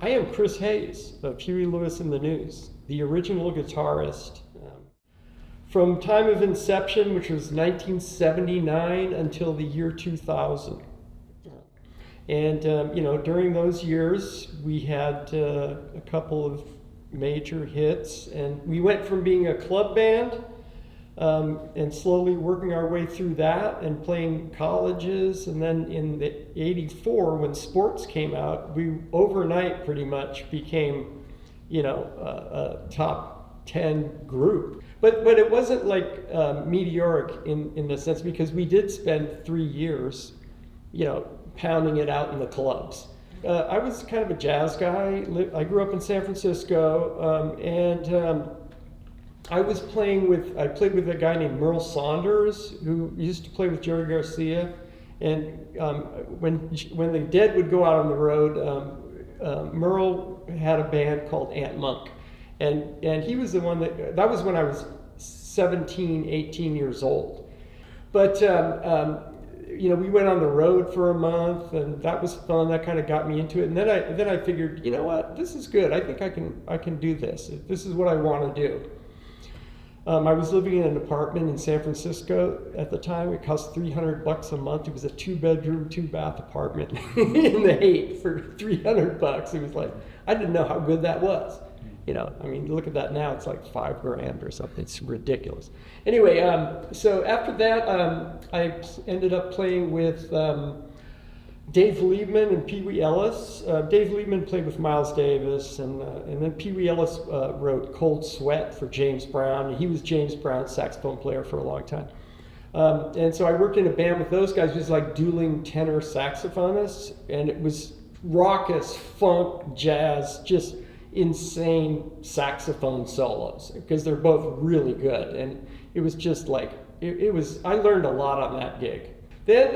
I am Chris Hayes of Huey Lewis and the News, the original guitarist. From time of inception, which was 1979 until the year 2000. And during those years, we had a couple of major hits, and we went from being a club band and slowly working our way through that and playing colleges. And then in the '84, when sports came out, we overnight pretty much became, a top 10 group. But it wasn't like meteoric in the sense, because we did spend 3 years, pounding it out in the clubs. I was kind of a jazz guy. I grew up in San Francisco, and I played with a guy named Merle Saunders, who used to play with Jerry Garcia. And when the Dead would go out on the road, Merle had a band called Ant Monk. And he was the one that was when I was 17, 18 years old. But we went on the road for a month, and that was fun. That kind of got me into it. And then I figured, you know what, this is good. I think I can do this. This is what I want to do. I was living in an apartment in San Francisco at the time. It cost $300 a month. It was a 2-bedroom, 2-bath apartment in the Haight for $300. It was like, I didn't know how good that was. Look at that now, it's like $5,000 or something. It's ridiculous. Anyway, so after that, I ended up playing with Dave Liebman and Pee Wee Ellis. Dave Liebman played with Miles Davis, and then Pee Wee Ellis wrote Cold Sweat for James Brown, and he was James Brown's saxophone player for a long time. And so I worked in a band with those guys, just like dueling tenor saxophonists, and it was raucous, funk, jazz, just insane saxophone solos, because they're both really good. And it was just like, I learned a lot on that gig. Then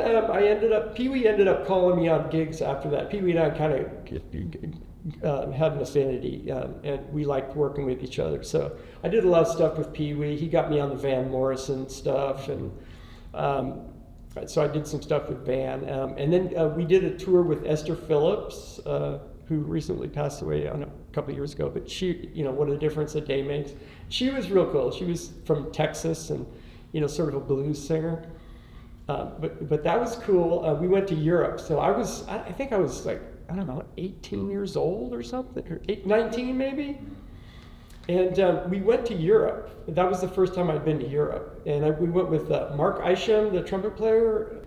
Pee Wee ended up calling me on gigs after that. Pee Wee and I kind of had an affinity, and we liked working with each other. So I did a lot of stuff with Pee Wee. He got me on the Van Morrison stuff, and so I did some stuff with Van. And then we did a tour with Esther Phillips, who recently passed away a couple of years ago, but she, what a difference a day makes. She was real cool. She was from Texas and, sort of a blues singer. But that was cool. We went to Europe. So I think I was like, 18 years old or something, or 19 maybe. And we went to Europe. That was the first time I'd been to Europe. And we went with Mark Isham, the trumpet player.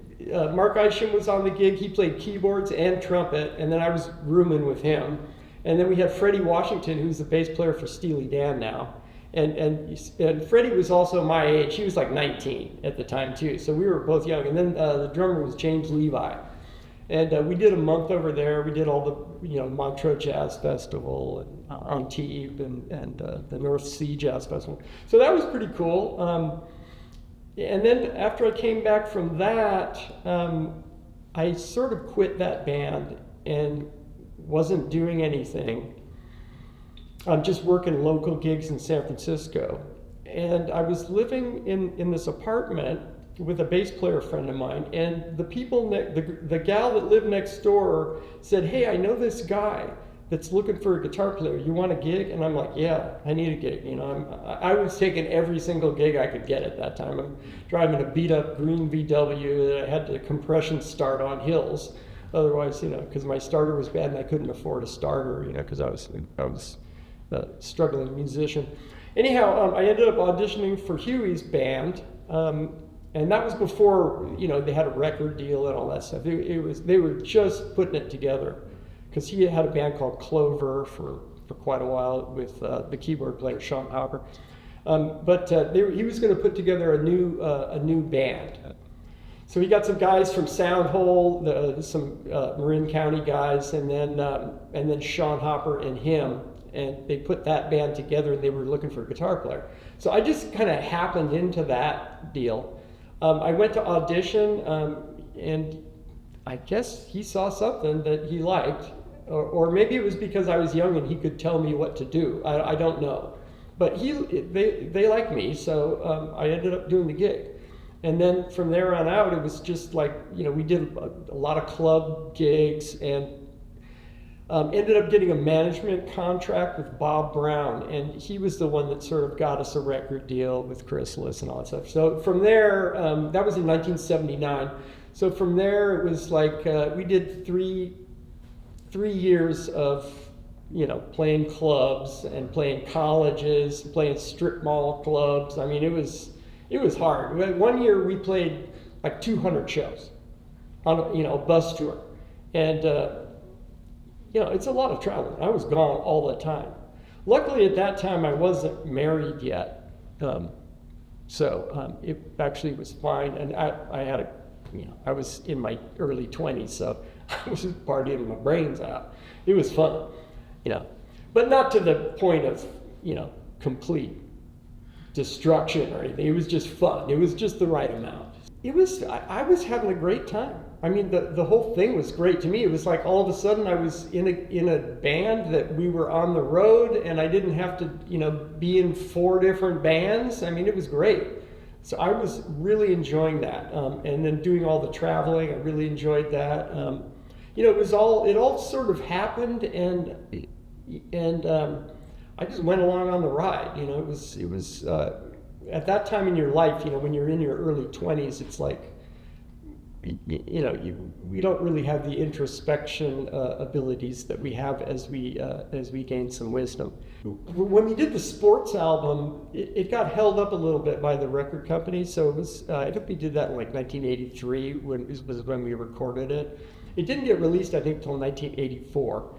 Mark Isham was on the gig. He played keyboards and trumpet, and then I was rooming with him. And then we had Freddie Washington, who's the bass player for Steely Dan now. And Freddie was also my age. He was like 19 at the time too, so we were both young. And then the drummer was James Levi. And we did a month over there. We did all the Montreux Jazz Festival and Antibes and the North Sea Jazz Festival. So that was pretty cool. And then after I came back from that, I sort of quit that band and wasn't doing anything. I'm just working local gigs in San Francisco. And I was living in this apartment with a bass player friend of mine, and the people, the gal that lived next door said, "Hey, I know this guy that's looking for a guitar player. You want a gig?" And I'm like, "Yeah, I need a gig." I was taking every single gig I could get at that time. I'm driving a beat up green VW that I had to compression start on hills. Otherwise, because my starter was bad and I couldn't afford a starter, because I was a struggling musician. Anyhow, I ended up auditioning for Huey's band. And that was before, they had a record deal and all that stuff. They were just putting it together, because he had a band called Clover for quite a while with the keyboard player Sean Hopper. He was going to put together a new band. So he got some guys from Soundhole, some Marin County guys, and then Sean Hopper and him, and they put that band together, and they were looking for a guitar player. So I just kind of happened into that deal. I went to audition, and I guess he saw something that he liked, or maybe it was because I was young and he could tell me what to do. I don't know, but they liked me, so I ended up doing the gig. And then from there on out, it was just like, we did a lot of club gigs, and Ended up getting a management contract with Bob Brown, and he was the one that sort of got us a record deal with Chrysalis and all that stuff. So from there, that was in 1979. So from there, it was like we did three years of, playing clubs and playing colleges, playing strip mall clubs. I mean, it was hard. One year we played like 200 shows on a bus tour, and it's a lot of traveling. I was gone all the time. Luckily at that time I wasn't married yet, so it actually was fine. And I had I was in my early 20s, so I was just partying my brains out. It was fun, but not to the point of, complete destruction or anything. It was just fun. It was just the right amount. I was having a great time. I mean, the whole thing was great to me. It was like all of a sudden I was in a band that we were on the road, and I didn't have to, be in 4 different bands. I mean, it was great. So I was really enjoying that. And then doing all the traveling, I really enjoyed that. It all sort of happened, and I just went along on the ride. It was at that time in your life, when you're in your early 20s, it's like, we don't really have the introspection abilities that we have as we gain some wisdom. When we did the sports album, it got held up a little bit by the record company. So it was, I think we did that in like 1983 was when we recorded it. It didn't get released, I think, until 1984.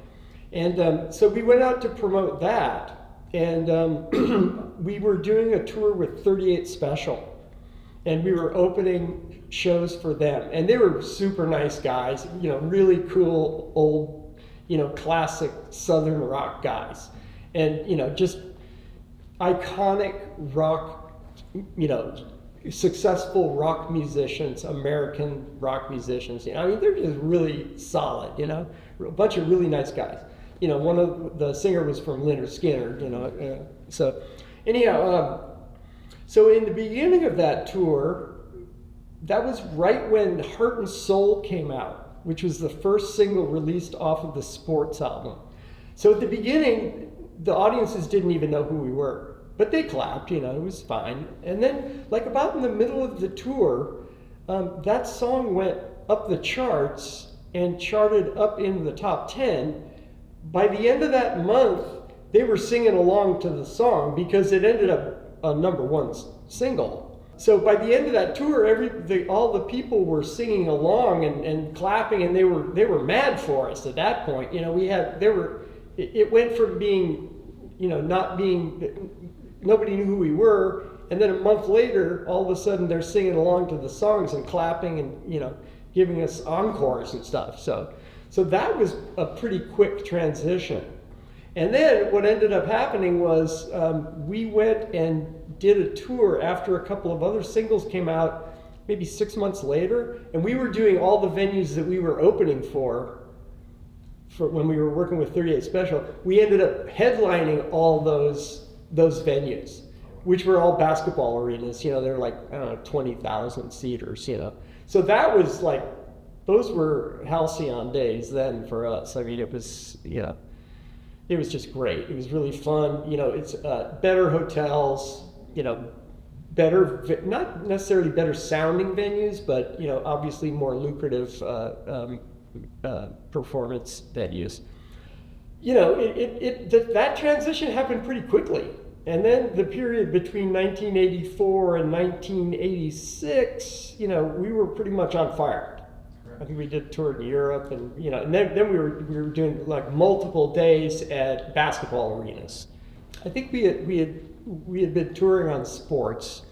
And so we went out to promote that. And we were doing a tour with 38 Special. And we were opening shows for them. And they were super nice guys, really cool, old, classic Southern rock guys. And, just iconic rock, successful rock musicians, American rock musicians. I mean, they're just really solid, a bunch of really nice guys. One of the singer was from Lynyrd Skynyrd, so anyhow, so in the beginning of that tour, that was right when Heart and Soul came out, which was the first single released off of the sports album. So at the beginning, the audiences didn't even know who we were, but they clapped, it was fine. And then, like about in the middle of the tour, that song went up the charts and charted up into the top 10. By the end of that month, they were singing along to the song because it ended up a #1 single. So by the end of that tour, all the people were singing along and clapping, and they were mad for us at that point. It went from being, nobody knew who we were, and then a month later, all of a sudden they're singing along to the songs and clapping and, giving us encores and stuff. So that was a pretty quick transition. And then what ended up happening was we went and did a tour after a couple of other singles came out, maybe 6 months later, and we were doing all the venues that we were opening for when we were working with 38 Special. We ended up headlining all those venues, which were all basketball arenas. They're like, I don't know, 20,000 seaters, So that was like, those were halcyon days then for us. I mean, it was, it was just great. It was really fun. It's better hotels, better, not necessarily better sounding venues, but, obviously more lucrative performance venues. That transition happened pretty quickly. And then the period between 1984 and 1986, we were pretty much on fire. I think we did a tour in Europe, and and then we were doing like multiple days at basketball arenas. I think we had been touring on sports,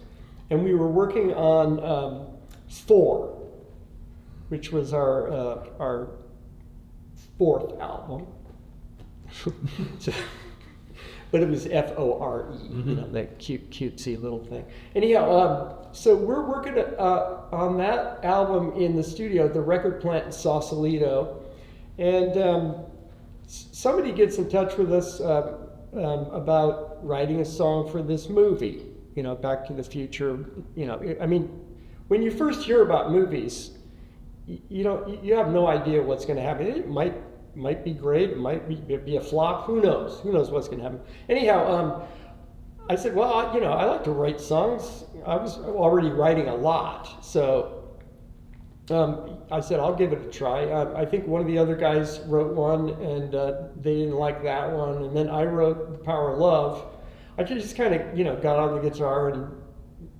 and we were working on 4, which was our 4th album. But it was FORE, that cutesy little thing. Anyhow, so we're working on that album in the studio at the record plant in Sausalito, and somebody gets in touch with us about writing a song for this movie, Back to the Future. I mean, when you first hear about movies, you have no idea what's going to happen. It might might be great, it might be a flop, who knows? Who knows what's going to happen? Anyhow, I said, well, I like to write songs. I was already writing a lot, so I said, I'll give it a try. I think one of the other guys wrote one, and they didn't like that one, and then I wrote The Power of Love. I just kind of, got on the guitar and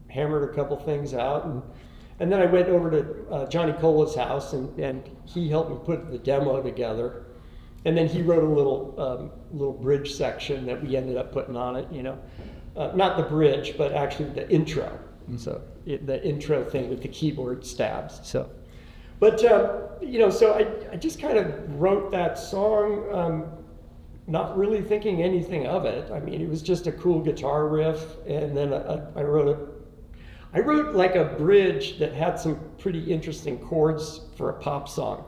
hammered a couple things out, and then I went over to Johnny Cola's house, and he helped me put the demo together. And then he wrote a little bridge section that we ended up putting on it, not the bridge, but actually the intro. Mm-hmm. So the intro thing with the keyboard stabs. So, but so I just kind of wrote that song, not really thinking anything of it. I mean, it was just a cool guitar riff, and then I wrote like a bridge that had some pretty interesting chords for a pop song.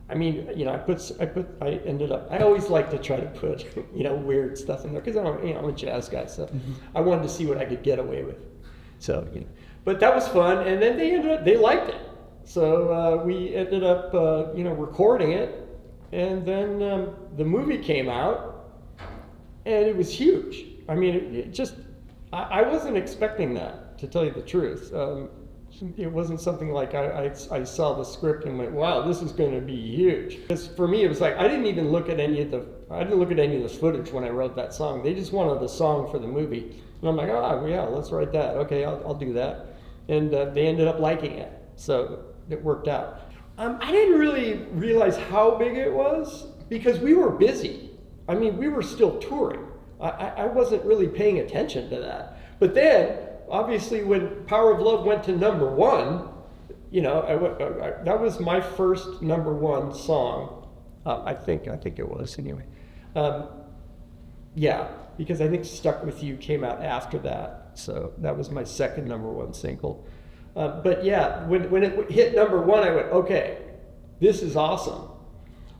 I mean, I always like to try to put, weird stuff in there because I'm a jazz guy, so mm-hmm. I wanted to see what I could get away with. So, but that was fun, and then they liked it. So we ended up, recording it, and then the movie came out, and it was huge. I mean, I wasn't expecting that, to tell you the truth. It wasn't something like I saw the script and went, wow, this is going to be huge. Because for me, it was like I didn't look at any of the footage when I wrote that song. They just wanted the song for the movie, and I'm like, oh yeah, let's write that. Okay, I'll do that. And they ended up liking it, so it worked out. I didn't really realize how big it was because we were busy. I mean, we were still touring. I wasn't really paying attention to that. But then, obviously, when Power of Love went to number one, that was my first number one song. I think it was anyway. Yeah, because I think Stuck With You came out after that. So that was my second number one single. But yeah, when it hit number one, I went, okay, this is awesome.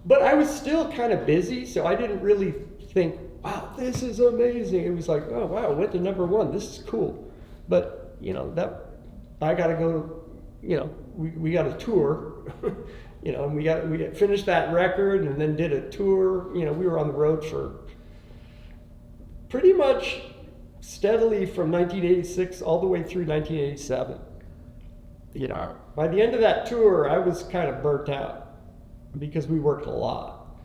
But I was still kind of busy, so I didn't really think, wow, this is amazing. It was like, oh wow, it went to number one. This is cool. But that I got to go. We got a tour. And we finished that record and then did a tour. We were on the road for pretty much steadily from 1986 all the way through 1987. By the end of that tour, I was kind of burnt out because we worked a lot.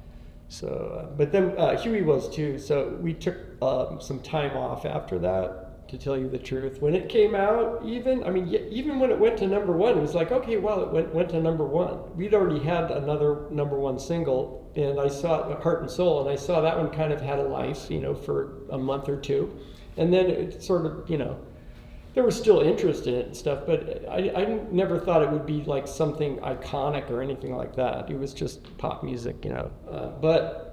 So, but then Huey was too. So we took some time off after that. To tell you the truth, when it came out, even when it went to number one, it was like, okay, well, it went to number one. We'd already had another number one single, and I saw it, Heart and Soul, and I saw that one kind of had a life, for a month or two, and then it sort of, there was still interest in it and stuff, but I never thought it would be like something iconic or anything like that. It was just pop music, but.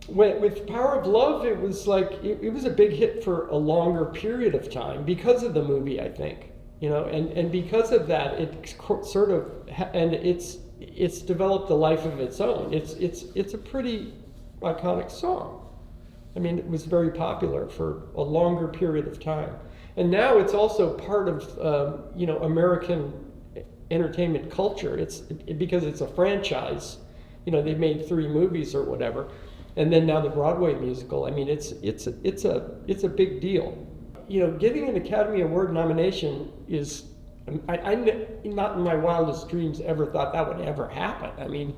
With Power of Love, it was like it was a big hit for a longer period of time because of the movie, I think, and because of that, it sort of and it's developed a life of its own. It's a pretty iconic song. I mean, it was very popular for a longer period of time, and now it's also part of American entertainment culture. Because it's a franchise. They've made 3 movies or whatever. And then now the Broadway musical. I mean, it's a big deal. Getting an Academy Award nomination is, I not in my wildest dreams ever thought that would ever happen. I mean,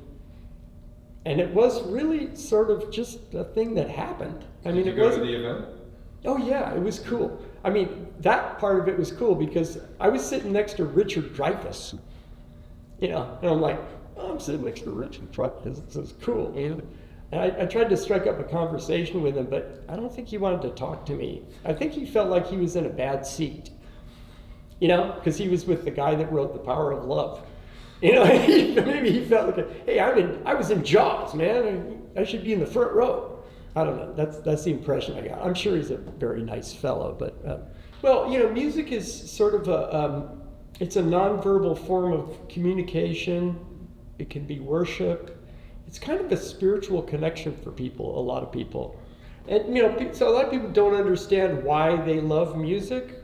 and it was really sort of just a thing that happened. I mean, Did you go to the event? Oh yeah, it was cool. I mean, that part of it was cool because I was sitting next to Richard Dreyfuss. And I'm like, oh, I'm sitting next to Richard Dreyfuss. This is cool. And I tried to strike up a conversation with him, but I don't think he wanted to talk to me. I think he felt like he was in a bad seat, because he was with the guy that wrote The Power of Love. Maybe he felt like, hey, I was in Jaws, man. I should be in the front row. I don't know. That's the impression I got. I'm sure he's a very nice fellow, but music is sort of it's a nonverbal form of communication. It can be worship. It's kind of a spiritual connection for people, a lot of people. And, so a lot of people don't understand why they love music,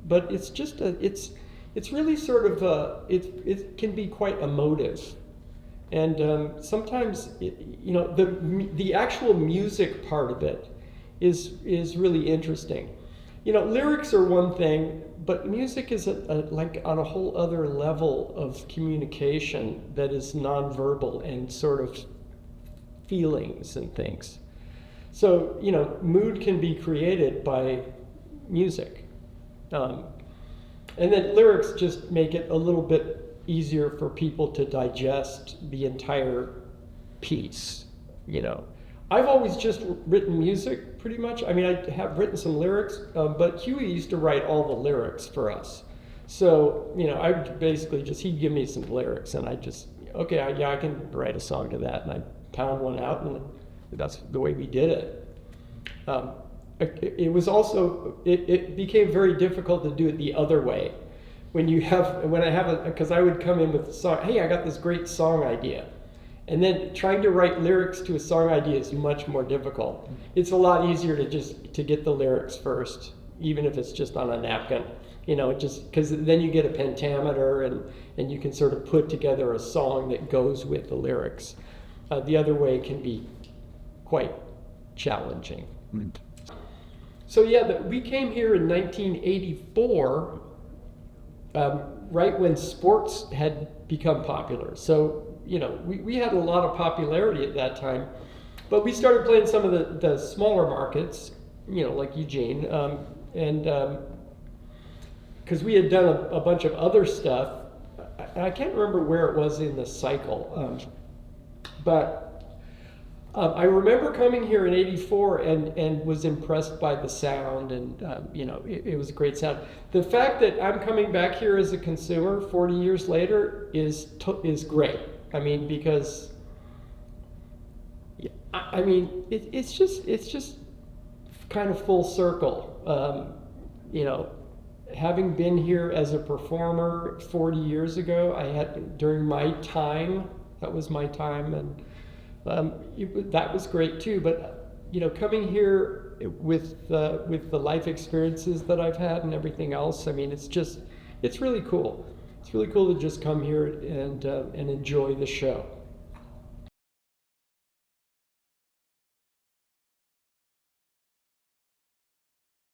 but it's just it's really sort of, it can be quite emotive. And sometimes, the actual music part of it is really interesting. Lyrics are one thing, but music is like on a whole other level of communication that is nonverbal and sort of feelings and things. So, mood can be created by music. And then lyrics just make it a little bit easier for people to digest the entire piece, I've always just written music, pretty much. I mean, I have written some lyrics, but Huey used to write all the lyrics for us. So, I would basically he'd give me some lyrics, and I just, I can write a song to that, and I pound one out, and that's the way we did it. It was also, it became very difficult to do it the other way. Because I would come in with a song, hey, I got this great song idea. And then trying to write lyrics to a song idea is much more difficult. It's a lot easier to get the lyrics first, even if it's just on a napkin, just because then you get a pentameter and you can sort of put together a song that goes with the lyrics. The other way can be quite challenging. Mm. So we came here in 1984, right when sports had become popular. So, we had a lot of popularity at that time, but we started playing some of the smaller markets, like Eugene, and because we had done a bunch of other stuff. I can't remember where it was in the cycle, but I remember coming here in '84 and was impressed by the sound, and it was a great sound. The fact that I'm coming back here as a consumer 40 years later is great. I mean, because it's just kind of full circle. Having been here as a performer 40 years ago, during my time, that was my time, and that was great too. But coming here with the life experiences that I've had and everything else, I mean, it's really cool. It's really cool to just come here and enjoy the show.